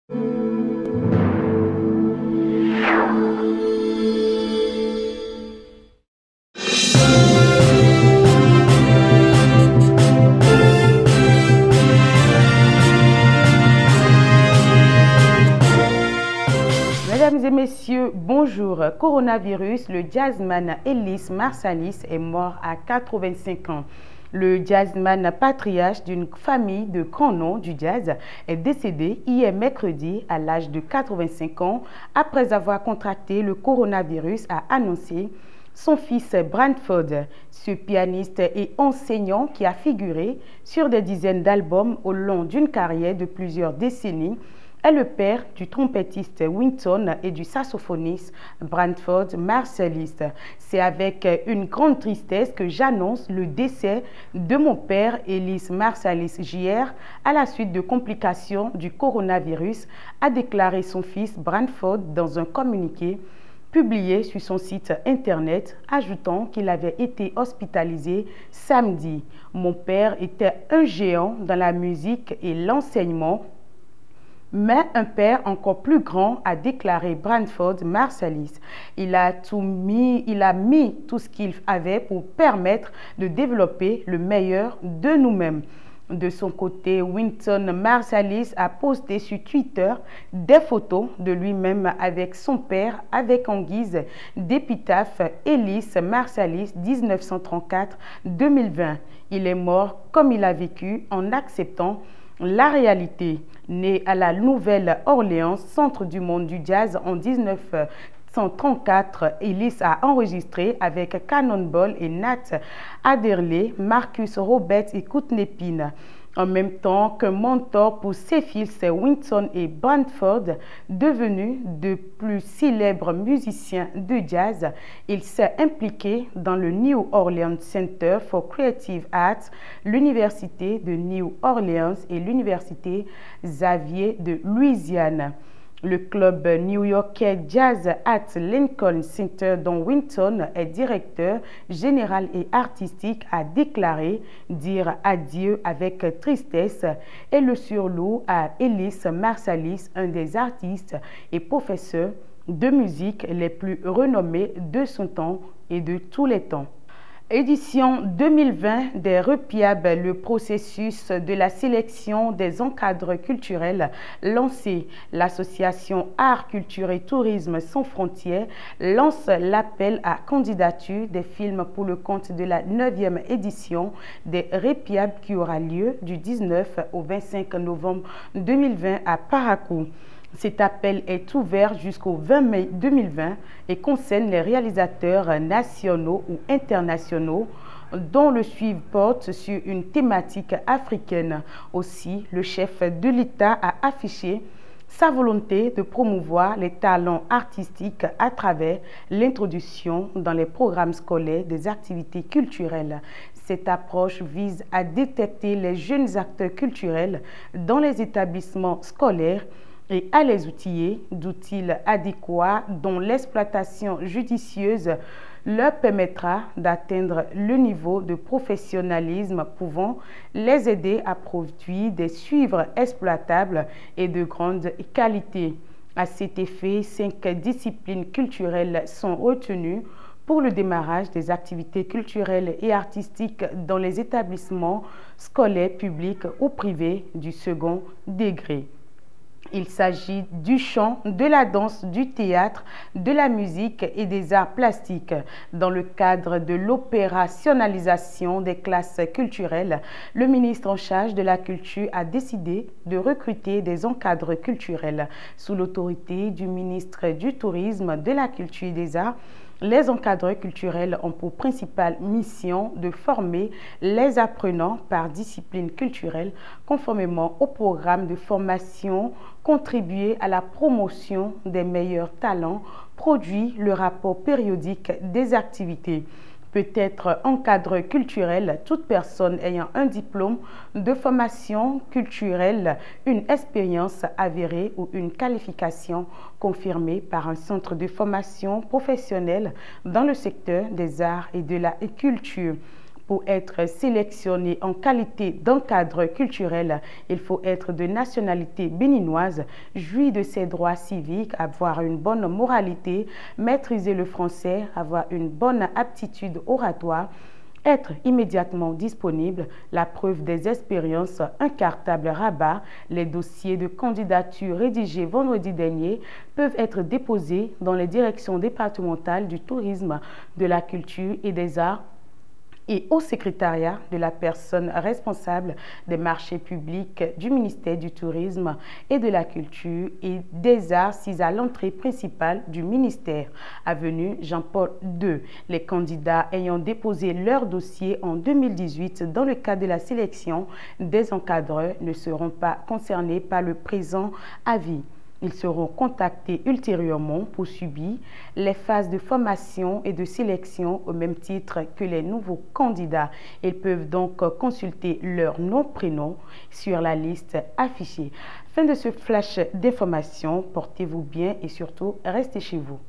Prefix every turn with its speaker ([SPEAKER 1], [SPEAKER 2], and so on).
[SPEAKER 1] Mesdames et messieurs, bonjour. Coronavirus, le jazzman Ellis Marsalis est mort à 85 ans. Le jazzman patriarche d'une famille de grands noms du jazz est décédé hier mercredi à l'âge de 85 ans après avoir contracté le coronavirus, a annoncé son fils Branford. Ce pianiste et enseignant qui a figuré sur des dizaines d'albums au long d'une carrière de plusieurs décennies est le père du trompettiste Wynton et du saxophoniste Branford Marsalis. C'est avec une grande tristesse que j'annonce le décès de mon père Ellis Marsalis hier à la suite de complications du coronavirus, a déclaré son fils Branford dans un communiqué publié sur son site internet, ajoutant qu'il avait été hospitalisé samedi. Mon père était un géant dans la musique et l'enseignement, mais un père encore plus grand, a déclaré Branford Marsalis. Il a mis tout ce qu'il avait pour permettre de développer le meilleur de nous-mêmes. De son côté, Wynton Marsalis a posté sur Twitter des photos de lui-même avec son père, avec en guise d'épitaphe Ellis Marsalis 1934-2020. Il est mort comme il a vécu en acceptant la réalité. Né à la Nouvelle-Orléans, centre du monde du jazz en 1934, Ellis a enregistré avec Cannonball et Nat Adderley, Marcus Roberts et Courtney Pine. En même temps qu'un mentor pour ses fils Wynton et Branford, devenus de plus célèbres musiciens de jazz, il s'est impliqué dans le New Orleans Center for Creative Arts, l'Université de New Orleans et l'Université Xavier de Louisiane. Le club new-yorkais Jazz at Lincoln Center, dont Wynton est directeur général et artistique, a déclaré dire adieu avec tristesse et le surloue à Ellis Marsalis, un des artistes et professeurs de musique les plus renommés de son temps et de tous les temps. Édition 2020 des REPIAB, le processus de la sélection des encadres culturels lancé. L'association Art, Culture et Tourisme sans frontières lance l'appel à candidature des films pour le compte de la 9e édition des REPIAB qui aura lieu du 19 au 25 novembre 2020 à Parakou. Cet appel est ouvert jusqu'au 20 mai 2020 et concerne les réalisateurs nationaux ou internationaux dont le suivi porte sur une thématique africaine. Aussi, le chef de l'État a affiché sa volonté de promouvoir les talents artistiques à travers l'introduction dans les programmes scolaires des activités culturelles. Cette approche vise à détecter les jeunes acteurs culturels dans les établissements scolaires et à les outiller d'outils adéquats dont l'exploitation judicieuse leur permettra d'atteindre le niveau de professionnalisme pouvant les aider à produire des suivres exploitables et de grande qualité. À cet effet, 5 disciplines culturelles sont retenues pour le démarrage des activités culturelles et artistiques dans les établissements scolaires publics ou privés du second degré. Il s'agit du chant, de la danse, du théâtre, de la musique et des arts plastiques. Dans le cadre de l'opérationnalisation des classes culturelles, le ministre en charge de la culture a décidé de recruter des encadres culturels. Sous l'autorité du ministre du Tourisme, de la Culture et des Arts, les encadreurs culturels ont pour principale mission de former les apprenants par discipline culturelle conformément au programme de formation, contribuer à la promotion des meilleurs talents, produire le rapport périodique des activités. Peut être encadreur culturel toute personne ayant un diplôme de formation culturelle, une expérience avérée ou une qualification confirmée par un centre de formation professionnelle dans le secteur des arts et de la culture. Pour être sélectionné en qualité d'encadre culturel, il faut être de nationalité béninoise, jouir de ses droits civiques, avoir une bonne moralité, maîtriser le français, avoir une bonne aptitude oratoire, être immédiatement disponible, la preuve des expériences, un cartable rabat. Les dossiers de candidature rédigés vendredi dernier peuvent être déposés dans les directions départementales du tourisme, de la culture et des arts et au secrétariat de la personne responsable des marchés publics du ministère du Tourisme et de la Culture et des Arts, 6 à l'entrée principale du ministère, avenue Jean-Paul II. Les candidats ayant déposé leur dossier en 2018 dans le cadre de la sélection des encadreurs ne seront pas concernés par le présent avis. Ils seront contactés ultérieurement pour subir les phases de formation et de sélection au même titre que les nouveaux candidats. Ils peuvent donc consulter leur nom-prénom sur la liste affichée. Fin de ce flash d'information. Portez-vous bien et surtout, restez chez vous.